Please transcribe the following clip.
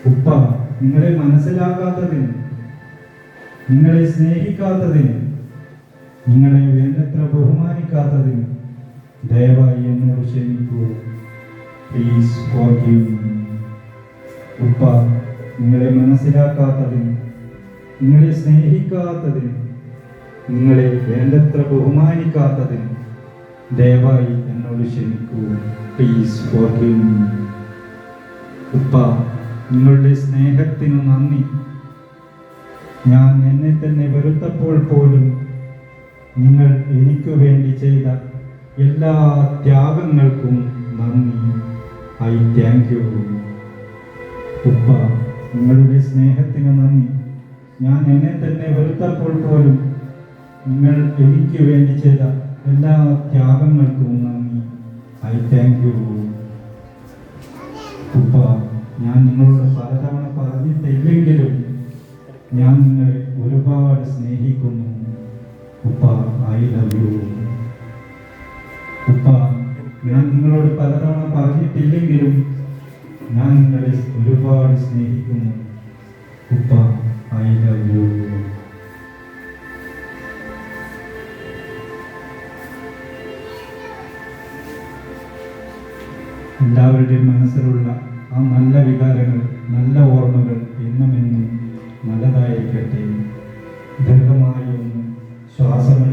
ഉപ്പ, നിങ്ങളെ മനസ്സിലാക്കാത്തതിന്, നിങ്ങളെ സ്നേഹിക്കാത്തതിന്, നിങ്ങളെ വേണ്ടത്ര ബഹുമാനിക്കാത്തതിന് ദയവായി എന്നോട് ക്ഷമിക്കൂ. Please forgive me. ഉപ്പ, നിങ്ങളെ മനസ്സിലാക്കാത്തതിന്, നിങ്ങളെ സ്നേഹിക്കാത്തതിന്, നിങ്ങളെ വേണ്ടത്ര ബഹുമാനിക്കാത്തതിന് ദയവായി എന്നോട് ക്ഷമിക്കൂ. Please forgive me. ഉപ്പ, നിങ്ങളുടെ സ്നേഹത്തിന് നന്ദി. ഞാൻ എന്നെ തന്നെ വെറുത്തപ്പോൾ പോലും നിങ്ങൾ എനിക്ക് വേണ്ടി ചെയ്ത എല്ലാ ത്യാഗങ്ങൾക്കും നന്ദി. I thank you. ഉപ്പ, നിങ്ങളുടെ സ്നേഹത്തിന് നന്ദി. ഞാൻ എന്നെ തന്നെ വെറുത്തപ്പോൾ പോലും നിങ്ങൾ എനിക്ക് വേണ്ടി ചെയ്ത എല്ലാ ത്യാഗങ്ങൾക്കും നന്ദി. I thank you. ഉപ്പ, ഞാൻ നിങ്ങളോട് പലതവണ പറഞ്ഞിട്ടില്ലെങ്കിലും ഞാൻ നിങ്ങളെ ഒരുപാട് സ്നേഹിക്കുന്നു. ഉപ്പ, ഐ ലവ് യു. ഉപ്പ, ഞാൻ നിങ്ങളോട് പലതവണ പറഞ്ഞിട്ടില്ലെങ്കിലും ഞാൻ നിങ്ങളെ ഒരുപാട് സ്നേഹിക്കുന്നു. ഉപ്പ, ഐ ലവ് യു. എല്ലാവരുടെയും മനസ്സിലുള്ള ആ നല്ല വികാരങ്ങൾ, നല്ല ഓർമ്മകൾ എന്നും നല്ലതായിരിക്കട്ടെ. ദീർഘമായി ഒന്ന് ശ്വാസമെടുക്കുക.